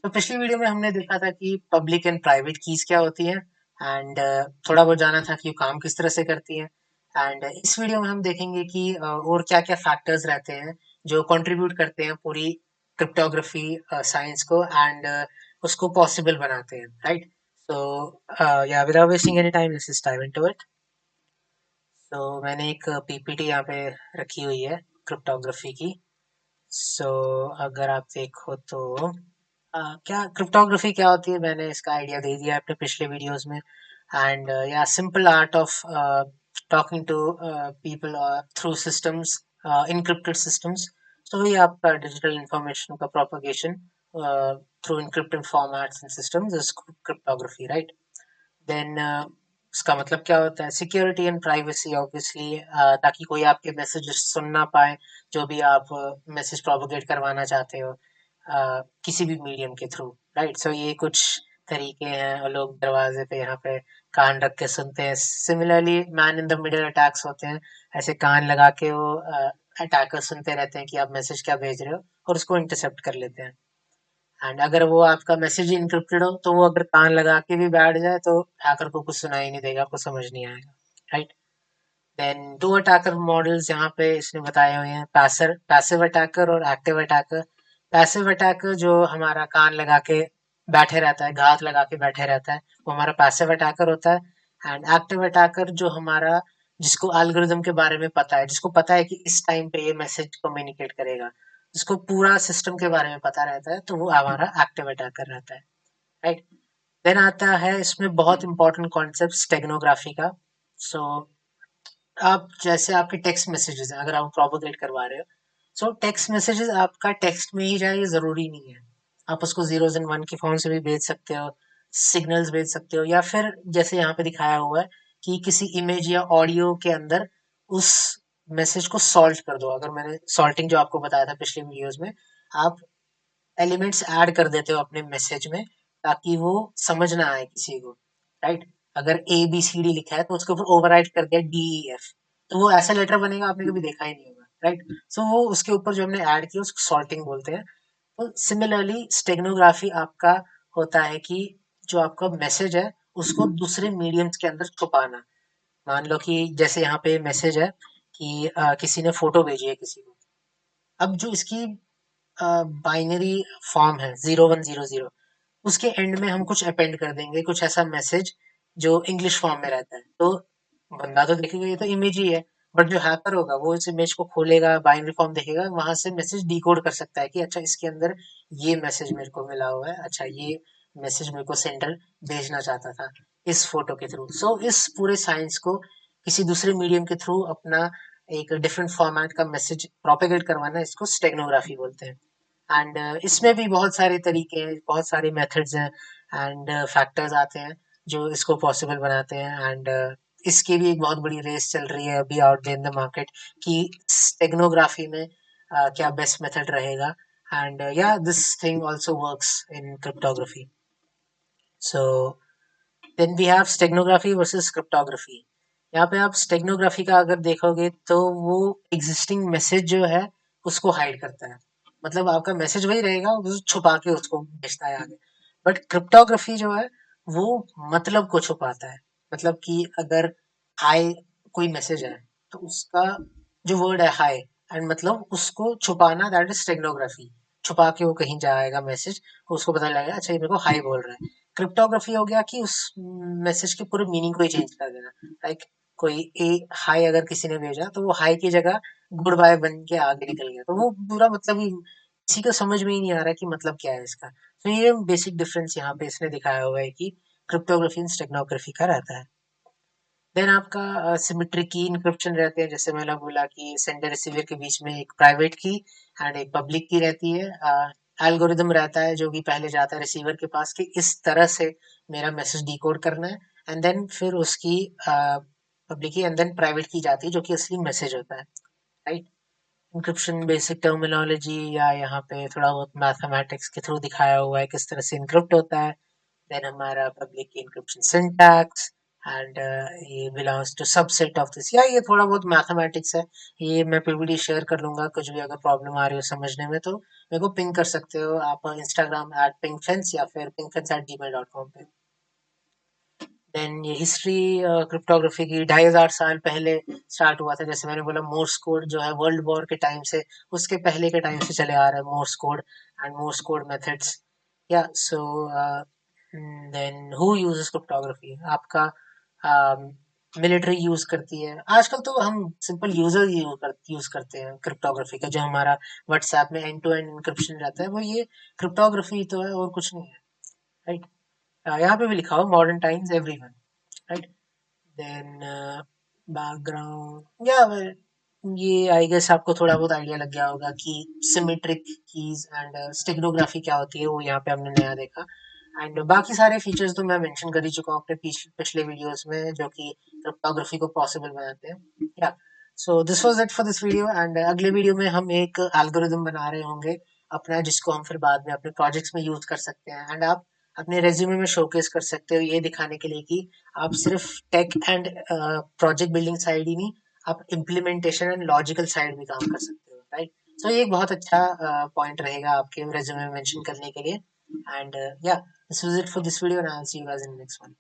तो पिछली वीडियो में हमने देखा था कि पब्लिक एंड प्राइवेट कीज क्या होती है एंड थोड़ा बहुत जाना था कि वो काम किस तरह से करती है। एंड इस वीडियो में हम देखेंगे कि और क्या क्या फैक्टर्स रहते हैं जो कंट्रीब्यूट करते हैं पूरी क्रिप्टोग्राफी साइंस को एंड उसको पॉसिबल बनाते हैं, राइट? सो या without wasting any time let's dive into it. तो मैंने एक पीपीटी यहाँ पे रखी हुई है क्रिप्टोग्राफी की। सो अगर आप देखो तो क्या क्रिप्टोग्राफी क्या होती है, मैंने इसका आइडिया दे दिया है अपने पिछले वीडियोस में। एंड या simple art of talking to people through systems, encrypted systems. तो वही आपका डिजिटल इंफॉर्मेशन का propagation through encrypted formats and systems is cryptography, right? Then उसका मतलब क्या होता है? सिक्योरिटी एंड प्राइवेसी ऑब्वियसली, ताकि कोई आपके मैसेज सुन ना पाए जो भी आप मैसेज प्रोपोगेट करवाना चाहते हो किसी भी मीडियम के थ्रू, राइट? सो ये कुछ तरीके हैं, और लोग दरवाजे पे यहाँ पे कान रख के सुनते हैं। Similarly man in the middle attacks होते हैं, ऐसे कान लगा के वो अटैकर सुनते रहते हैं कि आप मैसेज क्या भेज रहे हो, और उसको इंटरसेप्ट कर लेते हैं। एंड अगर वो आपका मैसेज इनक्रिप्टेड हो तो वो अगर कान लगा के भी बैठ जाए तो हैकर को कुछ सुनाई नहीं देगा, आपको समझ नहीं आएगा, राइट? देन दो अटैकर मॉडल्स यहाँ पे इसने बताए हुए हैं, पैसिव अटैकर और एक्टिव अटैकर। पैसिव अटैकर जो हमारा कान लगा के बैठे रहता है, घात लगा के बैठे रहता है, वो हमारा पैसिव अटैकर होता है। एंड एक्टिव अटैकर जो हमारा, जिसको एल्गोरिदम के बारे में पता है, जिसको पता है कि इस टाइम पे ये मैसेज कम्युनिकेट करेगा, जिसको पूरा सिस्टम के बारे में पता रहता है, तो वो हमारा एक्टिव अटैकर रहता है, राइट? देन आता है इसमें बहुत इंपॉर्टेंट कॉन्सेप्ट स्टेगनोग्राफी का। सो आप जैसे आपके टेक्स्ट मैसेजेस हैं, अगर आप प्रोपोगेट करवा रहे हो, सो टेक्स्ट मैसेजेस आपका टेक्स्ट में ही जाए ये ज़रूरी नहीं है। आप उसको ज़ीरोज़ एंड वन की फॉर्म से भी भेज सकते हो, सिग्नल्स भेज सकते हो, या फिर जैसे यहाँ पे दिखाया हुआ है कि किसी इमेज या ऑडियो के अंदर उस मैसेज को सॉल्ट कर दो। अगर मैंने सॉल्टिंग जो आपको बताया था पिछले वीडियोस में, आप एलिमेंट्स ऐड कर देते हो अपने मैसेज में ताकि वो समझ ना आए किसी को, राइट? अगर ए बी सी डी लिखा है तो उसके ऊपर ओवरराइट कर दिया डी ई एफ, तो वो ऐसा लेटर बनेगा आपने कभी देखा ही नहीं होगा, राइट? सो वो उसके ऊपर जो हमने ऐड किया उसको सॉर्टिंग बोलते हैं। तो सिमिलरली स्टेगनोग्राफी आपका होता है कि जो आपका मैसेज है उसको दूसरे मीडियम्स के अंदर छुपाना। मान लो कि जैसे यहाँ पे मैसेज है कि किसी ने फोटो भेजी है किसी को। अब जो इसकी बाइनरी फॉर्म है 0100, उसके एंड में हम कुछ अपेंड कर देंगे, कुछ ऐसा मैसेज जो इंग्लिश फॉर्म में रहता है। तो बंदा तो देखेगा ये तो इमेज ही है, बट जो हैकर होगा वो इस इमेज को खोलेगा, बाइनरी फॉर्म देखेगा, वहां से मैसेज डिकोड कर सकता है कि अच्छा इसके अंदर ये मैसेज मेरे को मिला हुआ है, अच्छा ये मैसेज मेरे को सेंडर भेजना चाहता था इस फोटो के थ्रू। सो इस पूरे साइंस को किसी दूसरे मीडियम के थ्रू अपना एक डिफरेंट फॉर्मेट का मैसेज प्रोपेगेट करवाना, इसको स्टेगनोग्राफी बोलते हैं। एंड इसमें भी बहुत सारे तरीके हैं, बहुत सारे मेथड्स हैं एंड फैक्टर्स आते हैं जो इसको पॉसिबल बनाते हैं। एंड इसकी भी एक बहुत बड़ी रेस चल रही है अभी आउट इन द मार्केट कि स्टेगनोग्राफी में क्या बेस्ट मेथड रहेगा। एंड या this thing also works in cryptography. So then we have steganography versus cryptography. यहाँ पे आप स्टेगनोग्राफी का अगर देखोगे तो वो एग्जिस्टिंग मैसेज जो है उसको हाइड करता है। मतलब आपका मैसेज वही रहेगा, वो छुपा के उसको भेजता है आगे। बट क्रिप्टोग्राफी जो है वो मतलब को छुपाता है। मतलब कि अगर हाय कोई मैसेज है तो उसका जो वर्ड है हाय, एंड मतलब उसको छुपाना, दैट इज स्टेगनोग्राफी। छुपा के वो कहीं जाएगा मैसेज, उसको पता लगेगा अच्छा ये मेरे को हाय बोल रहा है। क्रिप्टोग्राफी हो गया कि उस मैसेज के पूरे मीनिंग को ही चेंज कर देना। लाइक कोई ए हाय अगर किसी ने भेजा तो वो हाय की जगह गुड बाय बन के आगे निकल गया, तो वो पूरा मतलब ही किसी को समझ में ही नहीं आ रहा कि मतलब क्या है इसका। तो ये बेसिक डिफरेंस यहाँ पे इसने दिखाया हुआ है कि क्रिप्टोग्राफी एंड स्टेगनोग्राफी का रहता है। देन आपका सिमेट्री की इनक्रिप्शन रहते हैं, जैसे मैंने बोला कि सेंडर रिसीवर के बीच में एक प्राइवेट की एंड एक पब्लिक की रहती है। एल्गोरिदम रहता है जो कि पहले जाता है रिसीवर के पास कि इस तरह से मेरा मैसेज डिकोड करना है, एंड देन फिर उसकी पब्लिक की एंड देन प्राइवेट की जाती है जो कि असली मैसेज होता है, राइट? इंक्रिप्शन बेसिक टर्मिनोलॉजी या यहाँ पे थोड़ा बहुत मैथमेटिक्स के थ्रू दिखाया हुआ है किस तरह से इनक्रिप्ट होता है। देन हमारा पब्लिक की इंक्रिप्शन सिंटैक्स एंड ये belongs to subset of this, या ये थोड़ा बहुत मैथमेटिक्स है। ये मैं पीपीटी शेयर कर लूंगा, कुछ भी अगर प्रॉब्लम आ रही हो समझने में तो मेरे को पिंग कर सकते हो आप इंस्टाग्राम @pingfence या फिर pingfence@gmail.com पे। देन ये हिस्ट्री क्रिप्टोग्राफी की 2500 साल पहले स्टार्ट हुआ था। जैसे मैंने बोला मोर्स कोड जो है वर्ल्ड वॉर के टाइम से, उसके पहले के टाइम से चले आ रहा है Morse code and Morse code methods. या so then who uses cryptography? आपका मिलिट्री यूज करती है आजकल, तो हम सिंपल यूजर यूज करते हैं क्रिप्टोग्राफी का। जो हमारा व्हाट्सएप में एंड टू एंड इंक्रिप्शन रहता है वो ये क्रिप्टोग्राफी तो है और कुछ नहीं है, राइट। यहाँ पे भी लिखा हुआ modern times everyone, right. Then background, या ये आई गेस आपको थोड़ा बहुत आइडिया लग गया होगा कि सिमेट्रिक कीज एंड स्टेगनोग्राफी क्या होती है, वो यहाँ पे हमने नया देखा। एंड बाकी सारे फीचर्स तो मैं मेंशन कर ही चुका हूँ अपने पिछले वीडियोस में, जो कि क्रिप्टोग्राफी को पॉसिबल बनाते हैं। या so this was it for this video, and अगले वीडियो में हम एक एल्गोरिदम बना रहे होंगे अपना, जिसको हम फिर बाद में अपने प्रोजेक्ट्स में यूज कर सकते हैं एंड आप अपने रेज्यूमे में शोकेस कर सकते हो, ये दिखाने के लिए कि आप सिर्फ tech and project building side ही नहीं, आप इम्प्लीमेंटेशन एंड लॉजिकल साइड भी काम कर सकते हो, राइट। सो ये एक बहुत अच्छा पॉइंट रहेगा आपके रेज्यूमे में मेंशन करने के लिए। एंड या this was it for this video, and I will see you guys in next one.